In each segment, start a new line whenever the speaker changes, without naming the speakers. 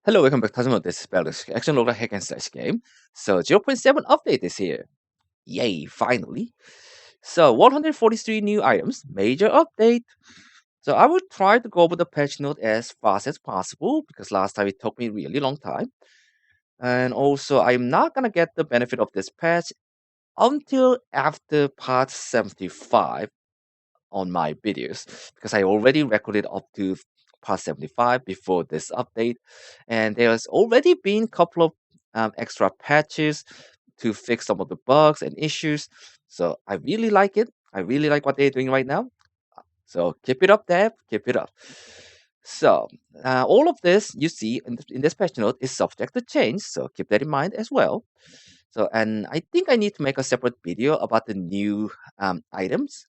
Hello, welcome back to this Tabias action roguelike hack and slash game. So 0.7 update is here. Yay, finally. So 143 new items, major update. So I will try to go over the patch note as fast as possible because last time it took me really long time. And also I'm not gonna get the benefit of this patch until after part 75 on my videos because I already recorded up to part 75 before this update, and there's already been a couple of extra patches to fix some of the bugs and issues. So I really like it. I really like what they're doing right now. So keep it up, Deb. Keep it up. So all of this you see in this patch note is subject to change. So keep that in mind as well. So and I think I need to make a separate video about the new items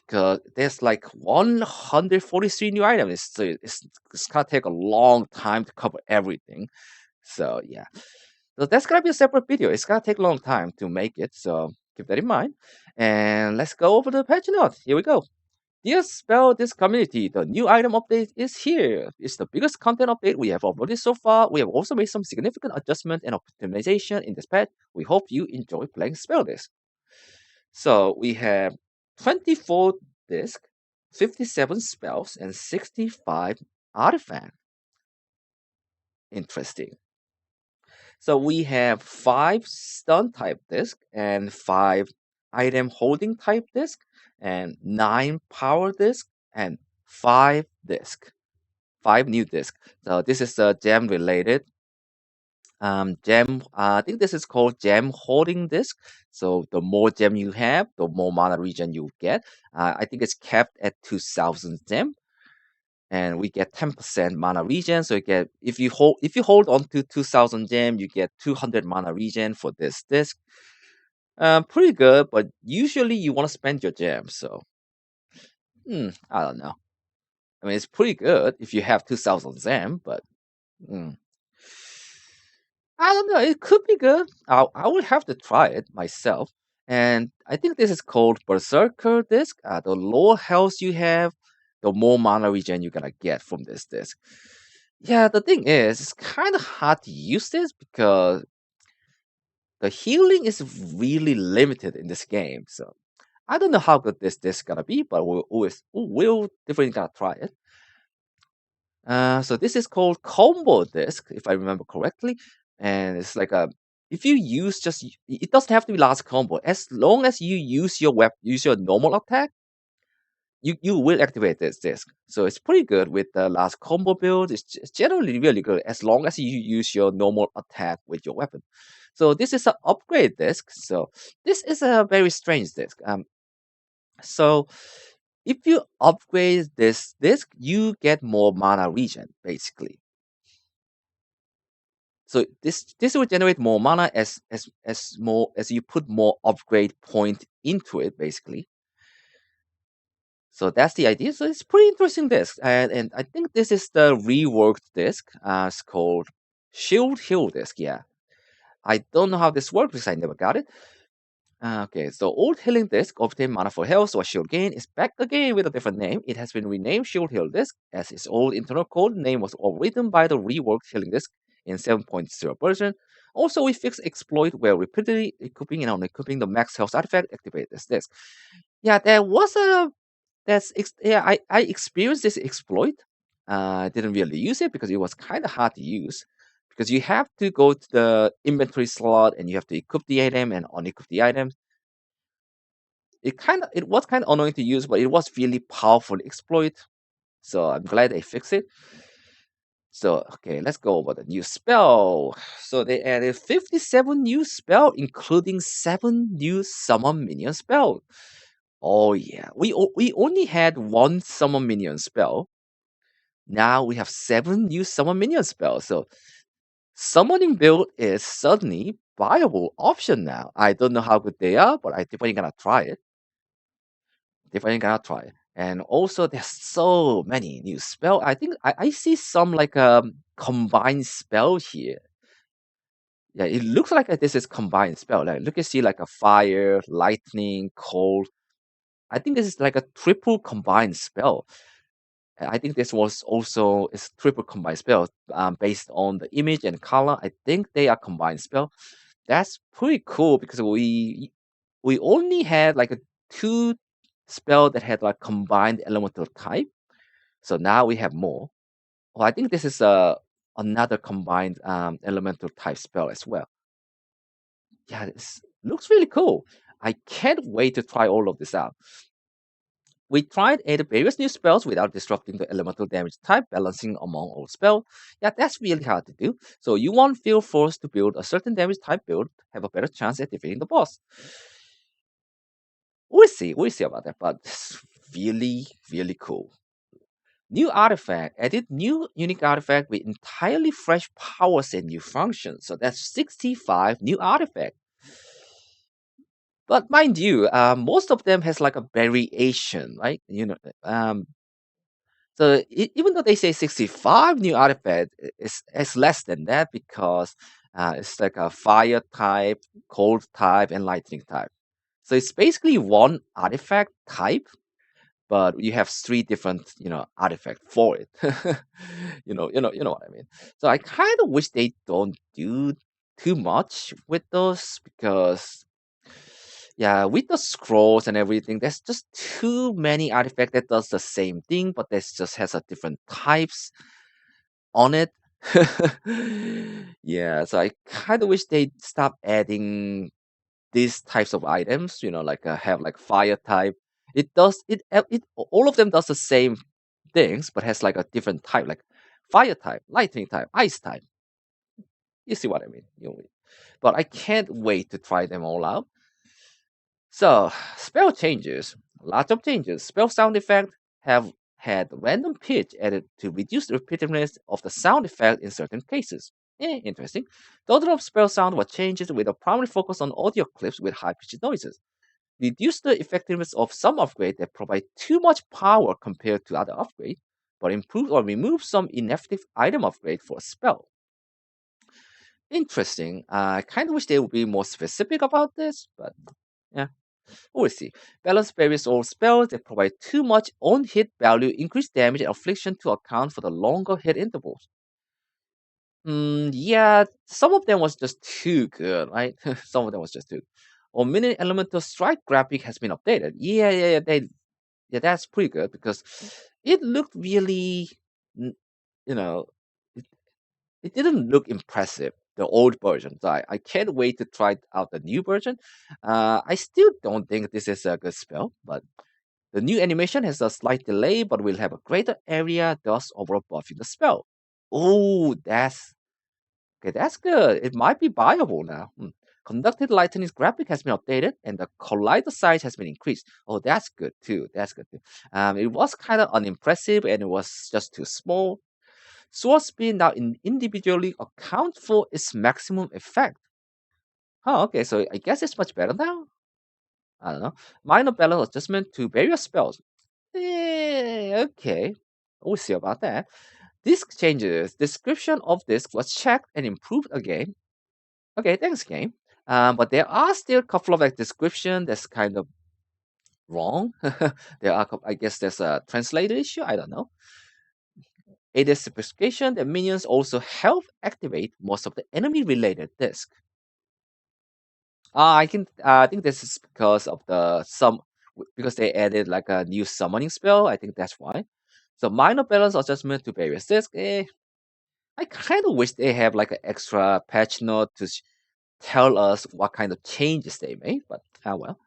because there's like 143 new items. So it's gonna take a long time to cover everything. So yeah, so that's gonna be a separate video. It's gonna take a long time to make it. So keep that in mind. And let's go over the patch notes. Here we go. Dear Spell this community, the new item update is here. It's the biggest content update we have uploaded so far. We have also made some significant adjustment and optimization in this patch. We hope you enjoy playing Spell this. So we have 24 discs, 57 spells, and 65 artifacts. Interesting. So we have 5 stun type disc and 5 item holding type disc and 9 power disc and 5 disc. 5 new disc. So this is gem related. Gem, I think this is called gem holding disc. So the more gem you have, the more mana regen you get. I think it's capped at 2000 gem, and we get 10% mana regen. So you get if you hold on to 2000 gem, you get 200 mana regen for this disc. Pretty good, but usually you want to spend your gem. So I don't know. I mean, it's pretty good if you have 2000 gem, but. Hmm. I don't know. It could be good. I will have to try it myself. And I think this is called Berserker disc. The lower health you have, the more mana regen you're gonna get from this disc. Yeah, the thing is, it's kind of hard to use this because the healing is really limited in this game. So I don't know how good this disc gonna be, but we'll definitely gonna try it. So this is called combo disc, if I remember correctly, and it's like a if you use it doesn't have to be last combo. As long as you use your normal attack, you will activate this disc. So it's pretty good with the last combo build. It's generally really good as long as you use your normal attack with your weapon. So this is an upgrade disc. So this is a very strange disc. So if you upgrade this disc, you get more mana regen, basically. So this will generate more mana as you put more upgrade point into it, basically. So that's the idea. So it's pretty interesting disc, and I think this is the reworked disc. It's called Shield Heal disc. Yeah, I don't know how this works because I never got it. Okay, so old healing disc obtain mana for health or shield gain is back again with a different name. It has been renamed Shield Heal disc as its old internal code name was overwritten by the reworked healing disc in 7.0 version. Also, we fixed exploit where repeatedly equipping and unequipping the max health artifact activate this disc. Yeah, there was a yeah, I experienced this exploit. I didn't really use it because it was kind of hard to use because you have to go to the inventory slot and you have to equip the item and unequip the item. It was kind of annoying to use, but it was really powerful exploit. So I'm glad they fixed it. So okay, let's go over the new spell. So they added 57 new spell, including 7 new summon minion spell. Oh yeah, we only had one summon minion spell. Now we have 7 new summon minion spells. So summoning build is suddenly viable option now. I don't know how good they are, but I definitely gonna try it. Definitely gonna try it. And also there's so many new spell. I think I see some like combined spell here. Yeah, it looks like this is combined spell. Like look, you see like a fire, lightning, cold. I think this is like a triple combined spell. I think this was also is triple combined spell based on the image and color. I think they are combined spell. That's pretty cool because we only had like a two spell that had like combined elemental type. So now we have more. Well, I think this is another combined elemental type spell as well. Yeah, this looks really cool. I can't wait to try all of this out. We tried add various new spells without disrupting the elemental damage type, balancing among all spells. Yeah, that's really hard to do. So you won't feel forced to build a certain damage type build, have a better chance at defeating the boss. We'll see about that, but it's really, really cool. New artifact, added new unique artifact with entirely fresh powers and new functions. So that's 65 new artifact. But mind you, most of them has like a variation, right? So even though they say 65 new artifact, it's less than that because it's like a fire type, cold type, and lightning type. So it's basically one artifact type, but you have three different, artifact for it. You know what I mean. So I kind of wish they don't do too much with those because yeah, with the scrolls and everything, there's just too many artifact that does the same thing, but this just has a different types on it. Yeah, so I kind of wish they stop adding these types of items. Like have like fire type. It all of them does the same things, but has like a different type, like fire type, lightning type, ice type. You see what I mean? But I can't wait to try them all out. So, spell changes. Lots of changes. Spell sound effect have had random pitch added to reduce the repetitiveness of the sound effect in certain cases. Interesting. The order of spell sound was changed with a primary focus on audio clips with high-pitched noises. Reduce the effectiveness of some upgrades that provide too much power compared to other upgrades, but improve or remove some ineffective item upgrade for a spell. Interesting. I kind of wish they would be more specific about this, but yeah. We'll see. Balance varies all spells that provide too much on hit value, increased damage, and affliction to account for the longer hit intervals. Yeah, some of them was just too good, right? Some of them was just too. Or mini elemental strike graphic has been updated. Yeah, that's pretty good because it looked really, n- you know, it, it didn't look impressive. The old version, so I can't wait to try out the new version. I still don't think this is a good spell, but the new animation has a slight delay, but will have a greater area, thus overall buffing the spell. Oh, that's okay. That's good. It might be viable now. Conducted lightning's graphic has been updated, and the collider size has been increased. Oh, that's good too. That's good too. It was kind of unimpressive, and it was just too small. Sword speed now individually account for its maximum effect. Oh, okay. So I guess it's much better now. I don't know. Minor balance adjustment to various spells. Okay. We'll see about that. Disk changes. Description of disk was checked and improved again. Okay, thanks, game. But there are still a couple of like description that's kind of wrong. I guess there's a translator issue. I don't know. It is specification that minions also help activate most of the enemy-related disk. I think this is because of because they added like a new summoning spell. I think that's why. So minor balance adjustment to various disks. I kind of wish they have like an extra patch note to tell us what kind of changes they made, but well.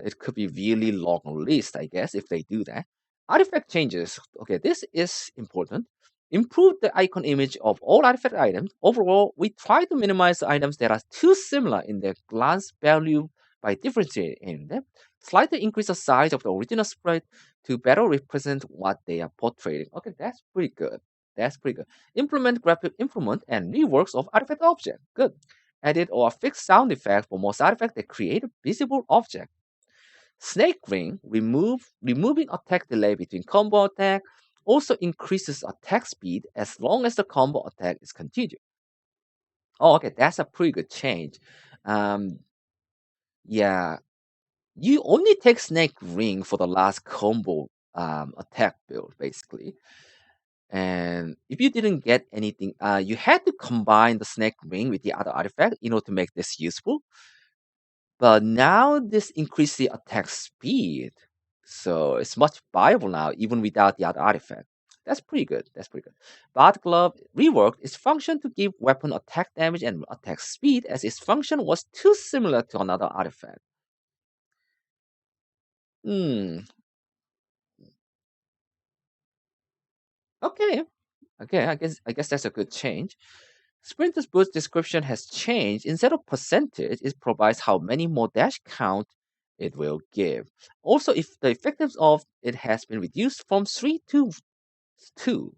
It could be really long list, I guess, if they do that. Artifact changes. Okay, this is important. Improve the icon image of all artifact items. Overall, we try to minimize the items that are too similar in their glance value by differentiating them. Slightly increase the size of the original sprite to better represent what they are portraying. Okay, that's pretty good. That's pretty good. Implement graphic improvement and reworks of artifact object. Good. Edit or fix sound effects for most artifacts that create a visible object. Snake ring removing attack delay between combo attack also increases attack speed as long as the combo attack is continued. Oh, okay, that's a pretty good change. Um, yeah, you only take snake ring for the last combo attack build basically. And if you didn't get anything, you had to combine the snake ring with the other artifact in order to make this useful. But now this increases the attack speed. So it's much viable now, even without the other artifact. That's pretty good. That's pretty good. Bot Glove reworked its function to give weapon attack damage and attack speed, as its function was too similar to another artifact. Hmm. Okay. Okay. I guess that's a good change. Sprinter's boost description has changed. Instead of percentage, it provides how many more dash count it will give. Also, if the effectiveness of it has been reduced from 3 to 2.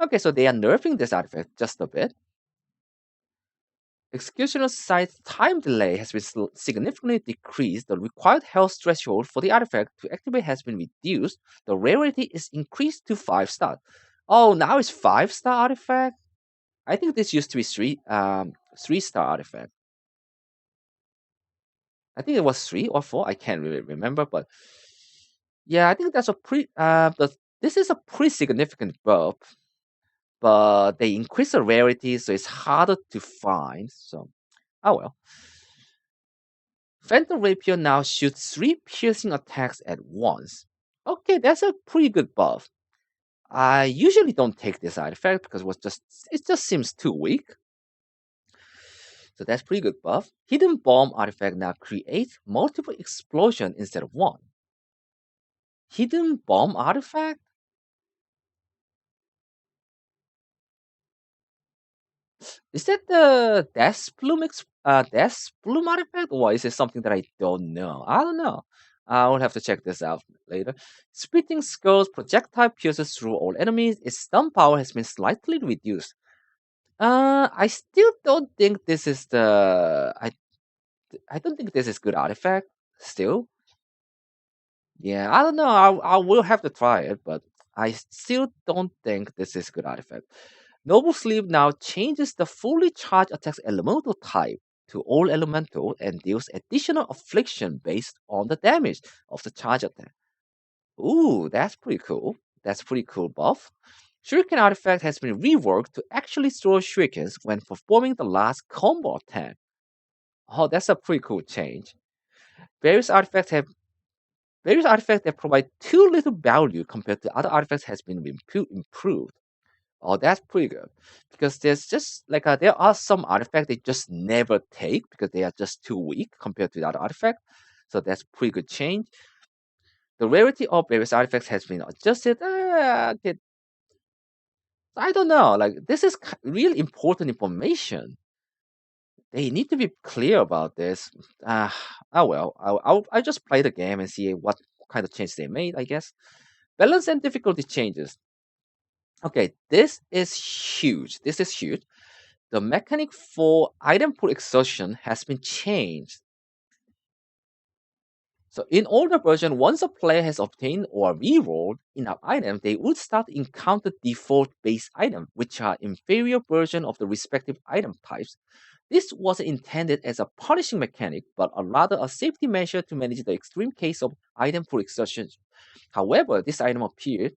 Okay, so they are nerfing this artifact just a bit. Executioner side time delay has been significantly decreased. The required health threshold for the artifact to activate has been reduced. The rarity is increased to 5 star. Oh, now it's 5-star artifact? I think this used to be 3-star artifact. I think it was 3 or 4. I can't really remember, but yeah, I think that's a this is a pretty significant buff, but they increase the rarity, so it's harder to find. So, oh well. Phantom Rapier now shoots 3 piercing attacks at once. Okay, that's a pretty good buff. I usually don't take this artifact because it just seems too weak. So that's pretty good buff. Hidden Bomb artifact now creates multiple explosion instead of one. Hidden Bomb artifact? Is that the Death Plume artifact, or is it something that I don't know? I don't know. I will have to check this out later. Spitting Skull's projectile pierces through all enemies. Its stun power has been slightly reduced. I still don't think this is the I don't think this is good artifact. Still, yeah, I don't know. I will have to try it, but I still don't think this is good artifact. Noble Sleep now changes the fully charged attack's elemental type to all elemental and deals additional affliction based on the damage of the charge attack. Ooh, that's pretty cool. That's pretty cool buff. Shuriken artifact has been reworked to actually throw shurikens when performing the last combo attack. Oh, that's a pretty cool change. Various artifacts have various artifacts that provide too little value compared to other artifacts has been improved. Oh, that's pretty good. Because there's just like there are some artifacts they just never take because they are just too weak compared to the other artifact. So that's pretty good change. The rarity of various artifacts has been adjusted. Okay, I don't know. Like this is really important information. They need to be clear about this. Uh, oh well, I'll just play the game and see what kind of change they made. I guess balance and difficulty changes. Okay, this is huge. This is huge. The mechanic for item pool exhaustion has been changed. So in older version, once a player has obtained or rerolled enough items, they would start to encounter default base items, which are inferior version of the respective item types. This wasn't intended as a punishing mechanic, but rather a safety measure to manage the extreme case of item pool exhaustion. However, this item appeared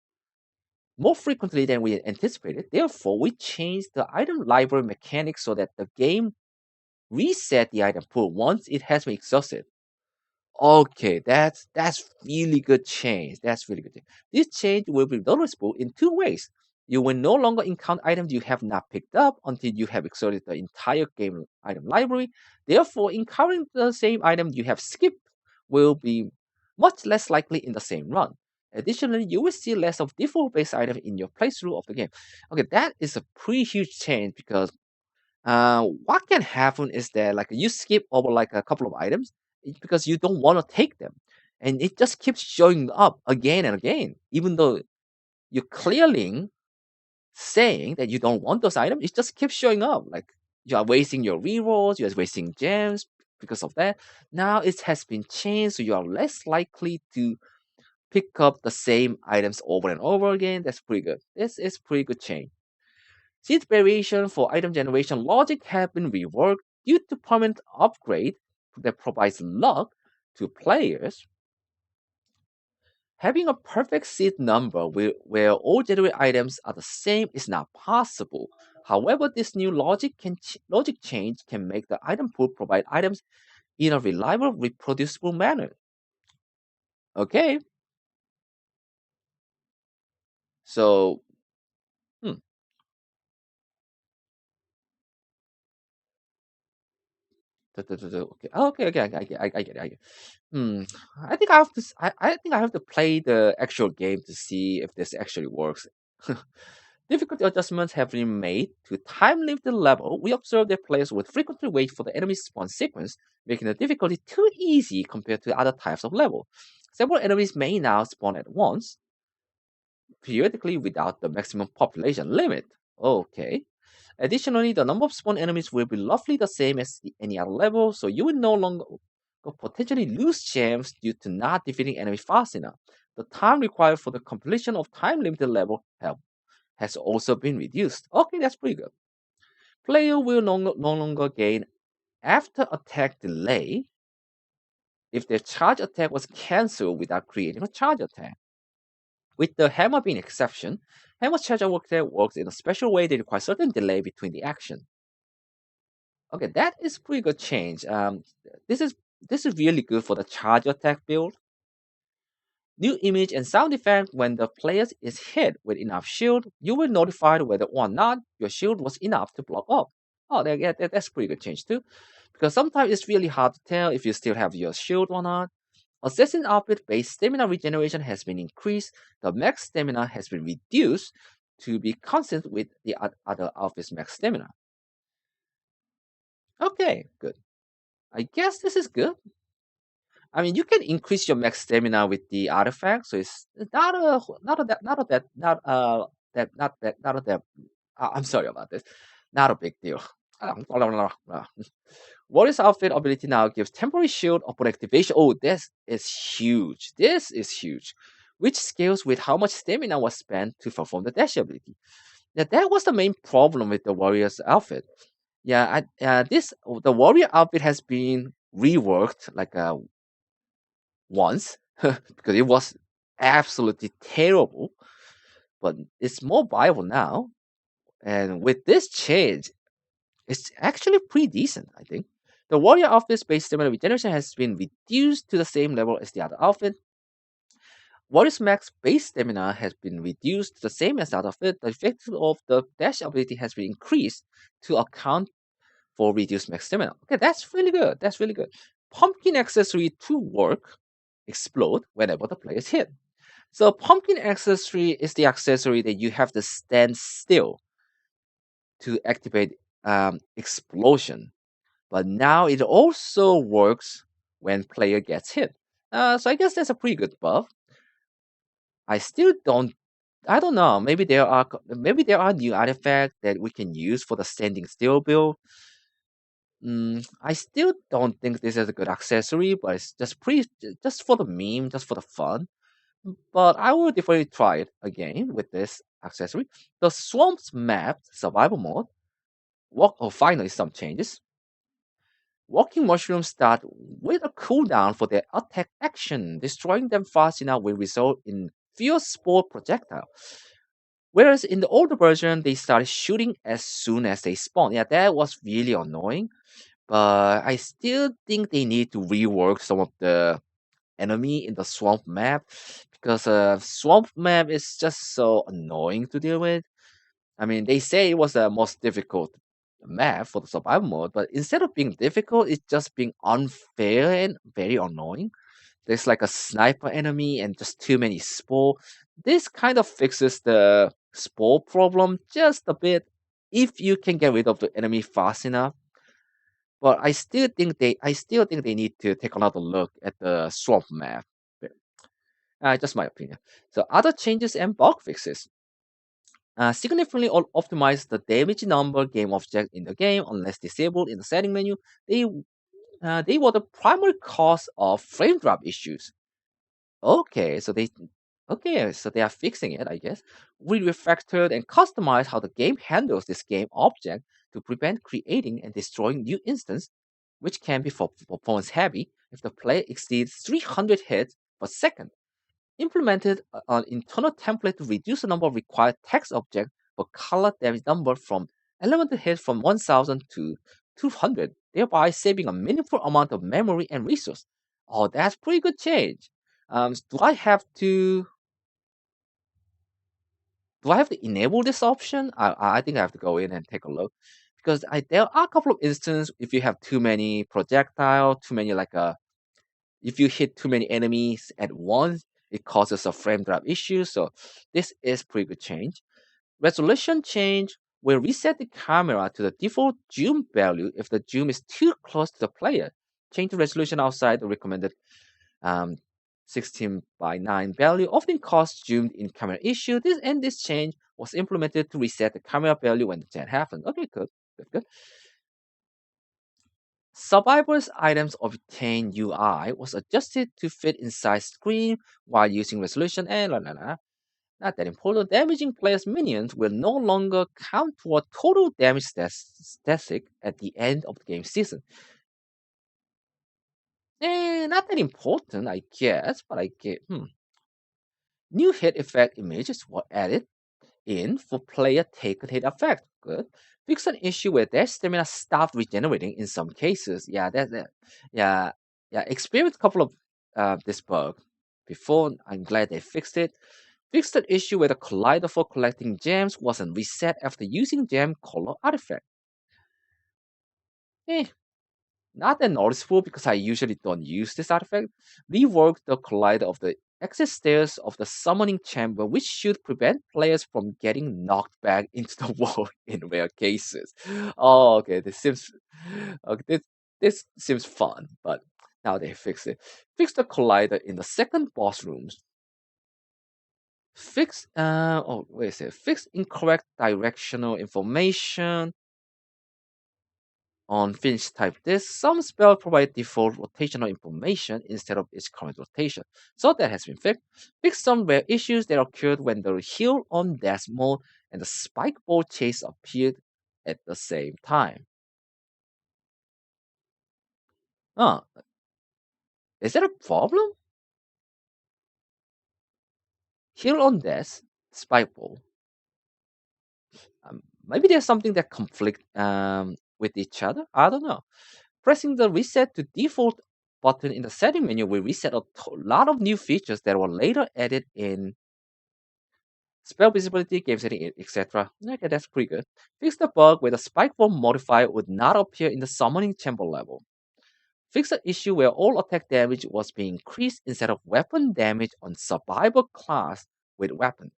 more frequently than we anticipated. Therefore, we changed the item library mechanics so that the game reset the item pool once it has been exhausted. Okay, that's really good change. That's really good change. This change will be noticeable in two ways. You will no longer encounter items you have not picked up until you have exhausted the entire game item library. Therefore, encountering the same item you have skipped will be much less likely in the same run. Additionally, you will see less of default-based items in your playthrough of the game. Okay, that is a pretty huge change because what can happen is that like you skip over like a couple of items because you don't want to take them, and it just keeps showing up again and again, even though you're clearly saying that you don't want those items. It just keeps showing up. Like you are wasting your rerolls, you are wasting gems because of that. Now it has been changed, so you are less likely to pick up the same items over and over again. That's pretty good. This is pretty good change. Seed variation for item generation logic have been reworked due to permanent upgrade that provides luck to players. Having a perfect seed number where all generated items are the same is not possible. However, this new logic change can make the item pool provide items in a reliable, reproducible manner. Okay, so hmm, okay, okay, I get it, I get it. Hmm, I think I have to. I think I have to play the actual game to see if this actually works. Difficulty adjustments have been made to time limit the level. We observe that players would frequently wait for the enemy spawn sequence, making the difficulty too easy compared to other types of level. Several enemies may now spawn at once, periodically without the maximum population limit. Okay. Additionally, the number of spawn enemies will be roughly the same as any other level, so you will no longer potentially lose gems due to not defeating enemies fast enough. The time required for the completion of time limited level has also been reduced. Okay, that's pretty good. Player will no longer gain after attack delay if their charge attack was cancelled without creating a charge attack. With the hammer being exception, hammer's charge attack works in a special way that requires certain delay between the action. Okay, that is pretty good change. This is this is really good for the charge attack build. New image and sound effect when the player is hit with enough shield, you will notify whether or not your shield was enough to block up. Oh, that's pretty good change too. Because sometimes it's really hard to tell if you still have your shield or not. Assassin outfit based stamina regeneration has been increased. The max stamina has been reduced to be constant with the other outfit's max stamina. Okay, good. I guess this is good. I mean, you can increase your max stamina with the artifact, so it's not a that. I'm sorry about this. Not a big deal. Warrior's outfit ability now gives temporary shield upon activation. Oh, this is huge. This is huge. Which scales with how much stamina was spent to perform the dash ability. Yeah, that was the main problem with the warrior's outfit. Yeah, this the warrior outfit has been reworked like once because it was absolutely terrible, but it's more viable now. And with this change, it's actually pretty decent, I think. The warrior outfit's base stamina regeneration has been reduced to the same level as the other outfit. Warrior's max base stamina has been reduced to the same as the other outfit. The effect of the dash ability has been increased to account for reduced max stamina. Okay, that's really good. That's really good. Pumpkin accessory to work explode whenever the player is hit. So pumpkin accessory is the accessory that you have to stand still to activate explosion. But now it also works when player gets hit. So I guess that's a pretty good buff. I still don't. I don't know. Maybe there are new artifacts that we can use for the standing still build. I still don't think this is a good accessory, but it's just for the meme, just for the fun. But I will definitely try it again with this accessory. The Swamps map survival mode. Finally some changes. Walking mushrooms start with a cooldown for their attack action. Destroying them fast enough will result in fewer spore projectile. Whereas in the older version, they started shooting as soon as they spawn. Yeah, that was really annoying. But I still think they need to rework some of the enemy in the swamp map because swamp map is just so annoying to deal with. I mean, they say it was the most difficult map for the survival mode, but instead of being difficult, it's just being unfair and very annoying. There's like a sniper enemy and just too many spore. This kind of fixes the spore problem just a bit if you can get rid of the enemy fast enough. But I still think they need to take another look at the swamp map. Just my opinion. So other changes and bug fixes. Significantly optimize the damage number game object in the game unless disabled in the setting menu. They they were the primary cause of frame drop issues. Okay, so they are fixing it, I guess. We refactored and customized how the game handles this game object to prevent creating and destroying new instance, which can be for performance heavy if the player exceeds 300 hits per second. implemented an internal template to reduce the number of required text objects for color damage number from elemental hit from 1000 to 200, thereby saving a meaningful amount of memory and resource. Oh, that's pretty good change. Do I have to enable this option? I think I have to go in and take a look because there are a couple of instances if you have too many projectile, too many if you hit too many enemies at once, it causes a frame drop issue. So this is pretty good change. Resolution change will reset the camera to the default zoom value if the zoom is too close to the player. Change the resolution outside the recommended um, 16 by 9 value often cause zoomed in camera issue. This change was implemented to reset the camera value when that happened. Okay, good. Survivor's items obtain UI was adjusted to fit inside screen while using resolution and la la la. Not that important. Damaging players' minions will no longer count toward total damage statistic at the end of the game season. Not that important, I guess, but I get New hit effect images were added in for player taken hit effect. Good. Fix an issue where their stamina stopped regenerating in some cases. Yeah, yeah. Experienced a couple of this bug before. I'm glad they fixed it. Fixed an issue where the collider for collecting gems wasn't reset after using gem color artifact. Eh, Not that noticeable because I usually don't use this artifact. Rework the collider of the exit stairs of the summoning chamber, which should prevent players from getting knocked back into the wall in rare cases. Oh, okay. Okay, this seems fun, but now they fix it. Fix the collider in the second boss rooms. Fix incorrect directional information on Finch type disk. Some spells provide default rotational information instead of its current rotation. So that has been fixed. Fix some rare issues that occurred when the heal on death mode and the spike ball chase appeared at the same time. Huh, is that a problem? Heal on death, spike ball. Maybe there's something that conflict with each other. I don't know. Pressing the reset to default button in the setting menu will reset a lot of new features that were later added in spell visibility, game setting, etc. Okay, that's pretty good. Fix the bug where the spike bomb modifier would not appear in the summoning chamber level. Fix the issue where all attack damage was being increased instead of weapon damage on survivor class with weapon.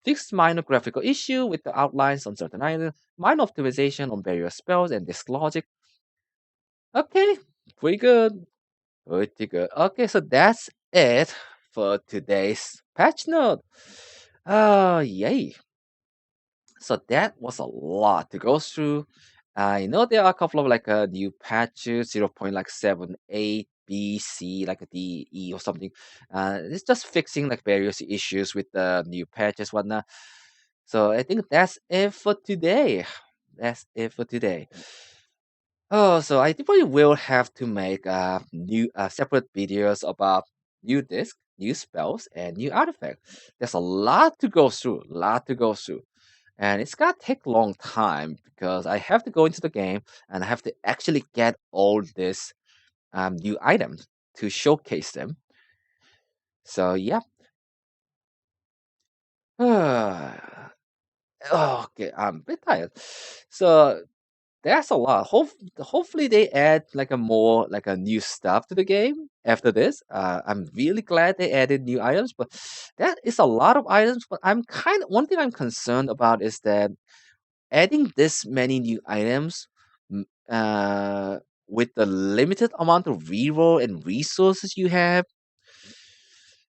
Fixed minor graphical issue with the outlines on certain items, minor optimization on various spells and disk logic. Okay, pretty good. Pretty good. Okay, so that's it for today's patch note. Yay. So that was a lot to go through. I know there are a couple of new patches, 0.78 BC, like a DE or something. It's just fixing like various issues with the new patches, whatnot. So I think that's it for today. That's it for today. Oh, so I probably will have to make new separate videos about new disc, new spells, and new artifacts. There's a lot to go through, and it's gonna take a long time because I have to go into the game and I have to actually get all these new items to showcase them. So yeah. Okay, I'm a bit tired. So that's a lot. Hopefully they add like a more like a new stuff to the game after this. I'm really glad they added new items, but that is a lot of items. But one thing I'm concerned about is that adding this many new items, m- uh, with the limited amount of reroll and resources you have,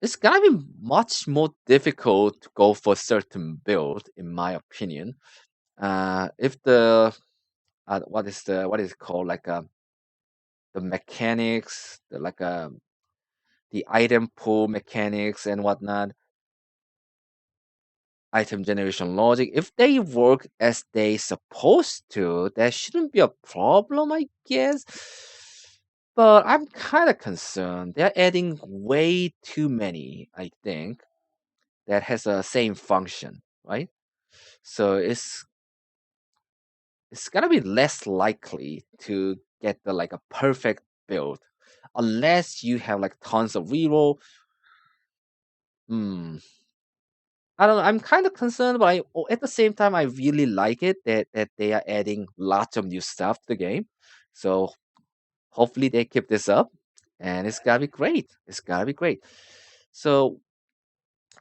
it's gonna be much more difficult to go for certain build, in my opinion. If the what is it called the mechanics, the item pool mechanics and whatnot, item generation logic. If they work as they supposed to, there shouldn't be a problem, I guess. But I'm kind of concerned. They're adding way too many, I think, that has the same function, right? So it's gonna be less likely to get the like a perfect build unless you have like tons of reroll. Hmm. I don't know. I'm kind of concerned, but at the same time, I really like it that they are adding lots of new stuff to the game. So hopefully they keep this up, and it's gotta be great. It's gotta be great. So,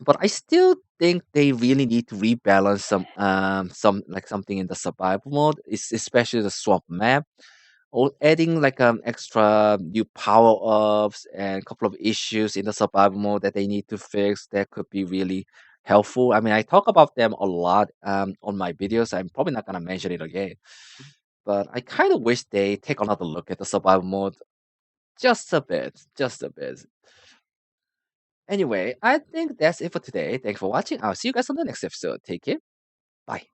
but I still think they really need to rebalance some like something in the survival mode, especially the swamp map, or adding like extra new power ups and a couple of issues in the survival mode that they need to fix that could be really helpful. I mean, I talk about them a lot on my videos. I'm probably not gonna mention it again, but I kind of wish they take another look at the survival mode just a bit, just a bit. Anyway, I think that's it for today. Thanks for watching. I'll see you guys on the next episode. Take care. Bye.